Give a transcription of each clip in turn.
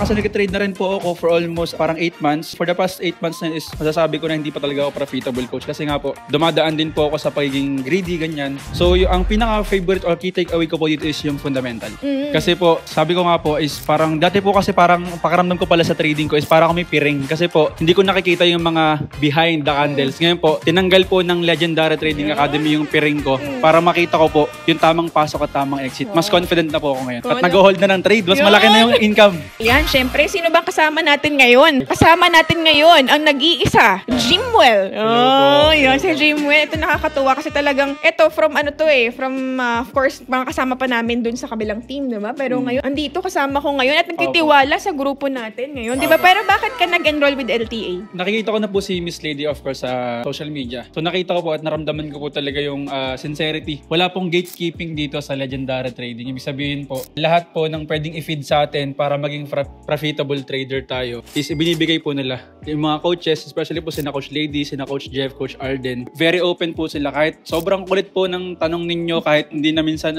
Kasi nag-trade na rin po ako for almost parang 8 months. For the past 8 months na is masasabi ko na hindi pa talaga ako profitable, coach. Kasi nga po, dumadaan din po ako sa pagiging greedy, ganyan. So, ang pinaka-favorite or key takeaway ko po dito is yung fundamental. Kasi po, sabi ko nga po is parang, dati po kasi parang pakaramdam ko pala sa trading ko is parang may piring. Kasi po, hindi ko nakikita yung mga behind the candles. Ngayon po, tinanggal po ng Legendary Trading Academy yung piring ko para makita ko po yung tamang pasok at tamang exit. Mas confident na po ako ngayon. At nag-hold na ng trade. Mas malaki na yung income. Yan, syempre, sino bang kasama natin ngayon? Kasama natin ngayon ang nag-iisa, Jimwell. Oh, yun, si Jimwell. Ito nakakatuwa kasi talagang, ito from ano to from of course, mga kasama pa namin dun sa kabilang team, diba? Pero ngayon, andito kasama ko ngayon at nagtitiwala sa grupo natin ngayon, diba? Pero bakit ka nag-enroll with LTA? Nakikita ko na po si Miss Lady, of course, sa social media. So nakita ko po at naramdaman ko po talaga yung sincerity. Wala pong gatekeeping dito sa Legendary Trading. Ibig sabihin po, lahat po ng pwedeng i-feed sa atin para maging profitable trader tayo is ibinibigay po nila. Yung mga coaches, especially po sina Coach Lady, sina Coach Jeff, Coach Arden, very open po sila. Kahit sobrang kulit po ng tanong ninyo, kahit hindi na minsan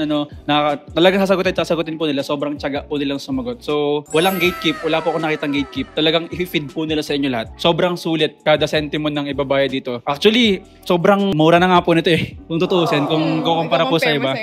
talagang sasagutin po nila, sobrang tiyaga po nilang sumagot. So, walang gatekeep, wala po ako nakitang gatekeep. Talagang i-feed po nila sa inyo lahat. Sobrang sulit kada sentimo ng ibabayad dito. Actually, sobrang mura na nga po nito kung tutuusin, kung kukumpara po sa iba.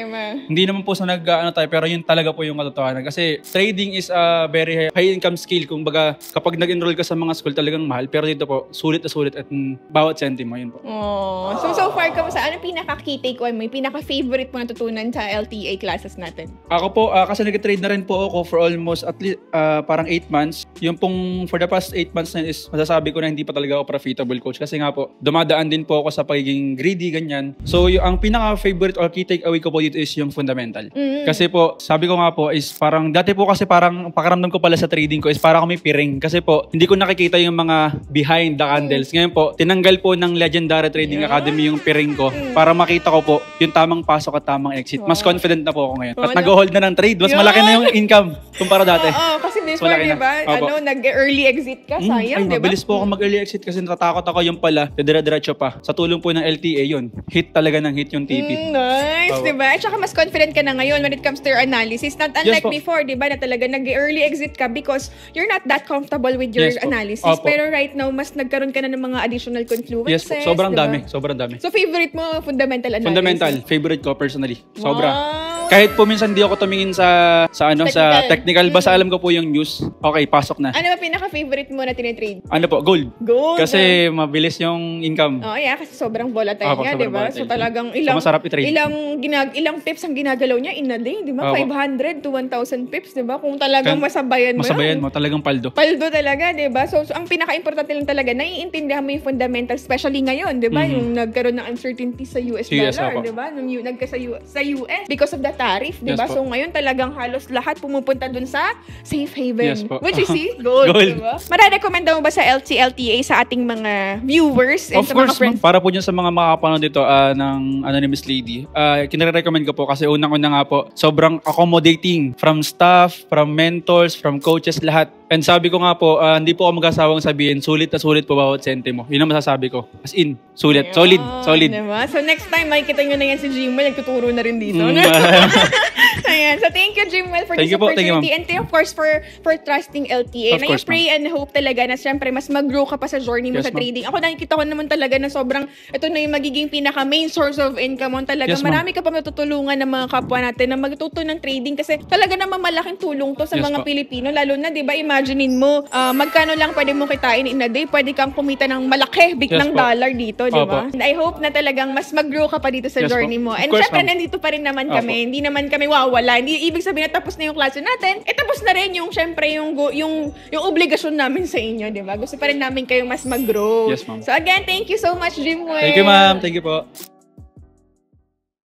Hindi naman po sa tayo, pero yun talaga po yung katotohanan. Kasi trading is a very high income skill. Kung baga, kapag nag-enroll ka sa mga school, talagang mahal. Pero dito po, sulit na sulit at bawat sentimo, yun po. Oh, so far, kamusta? Ano pinaka-key takeaway mo? Yung pinaka-favorite mo natutunan sa LTA classes natin? Ako po, kasi nag-trade na rin po ako for almost at least parang 8 months. Yung pong for the past 8 months na is masasabi ko na hindi pa talaga ako profitable, coach. Kasi nga po, dumadaan din po ako sa pagiging greedy, ganyan. So, ang pinaka-favorite or key takeaway ko po dito is yung fundamental. Kasi po, sabi ko nga po is parang, dati po kasi parang pakaramdam ko pala sa trading ko is parang may piring. Kasi po, hindi ko nakikita yung mga behind the candles. Ngayon po, tinanggal po ng Legendary Trading Academy yung piring ko para makita ko po yung tamang pasok at tamang exit. Mas confident na po ako ngayon. At nag-hold na ng trade. Mas malaki na yung income kumpara dati. Kasi before, diba, nag-early exit ka, sayang, diba? Mabilis po ako mag-early exit kasi natatakot ako yung pala, dire-diretso pa. Sa tulong po ng LTA yun. Hit talaga ng hit yung TP. Nice, diba? At saka mas confident ka na ngayon when it comes to your analysis. Not unlike before, diba, na talaga nag-early exit ka because you're not that comfortable with your analysis. Pero right now, mas nagkaroon ka na ng mga additional confluences. Yes po. Sobrang dami. Sobrang dami. So favorite mo, fundamental analysis? Fundamental. Favorite ko personally. Sobra. Kahit po minsan di ako tumingin sa technical. Basta alam ko po yung news. Okay, pasok na. Ano ba pinaka-favorite mo na tinitrade? Ano po? Gold. Gold. Kasi mabilis yung income. Oh, yeah. Kasi sobrang volatile niya, di ba? So talagang masarap i-trade. Ilang pips ang ginagalaw niya in a day, di ba? 500 to 1,000 pips, di ba? Kung talagang masabayan mo mo, talagang paldo. Paldo talaga, di ba? So ang pinaka-importante lang talaga, naiintindihan mo yung fundamental, especially ngayon, di ba? Yung nagkaroon ng uncertainty sa US dollar, di ba? Nung nagka sa US because of the tariff, di ba? So ngayon talagang halos lahat pumupunta dun sa safe haven. Which is gold, di ba? Mararecommend mo ba sa LTA sa ating mga viewers and sa mga friends? Para po dyan sa mga makapanood dito ng Anonymous Lady, kinare-recommend ko po kasi unang-una nga po, sobrang accommodating from staff, from mentors, from coaches, lahat. And sabi ko nga po, hindi po ako mag-asawang sabihin, sulit na sulit po bawat sentimo. Yun ang masasabi ko. As in, sulit. Solid. Diba? So next time, makikita nyo na yan si Jimwell, nagtuturo na rin dito. Ayan. So thank you, Jimwell, for this opportunity. And of course, for trusting LTA. And I pray and hope talaga na siyempre mas mag-grow ka pa sa journey mo sa trading. Ako nakikita ko naman talaga na sobrang, ito na yung magiging pinaka-main source of income mo. Talaga marami ka pa matutulungan ng mga kapwa natin na magtuto ng trading kasi talaga naman malaking tulong to sa mga Pilipino. Lalo na, di ba, imaginein mo, magkano lang pwede mo kitain in a day, pwede kang kumita ng malaki, ng dollar dito, di ba? And I hope na talagang mas mag-grow ka pa dito sa journey mo. And syempre, nandito pa rin naman kami. Hindi naman kami wawala. Hindi ibig sabihin na tapos na yung klase natin. Tapos na rin yung, syempre, yung obligasyon namin sa inyo, di ba? Gusto pa rin namin kayong mas mag-grow. Yes, ma'am. So again, thank you so much, Jimwell. Thank you, ma'am. Thank you po.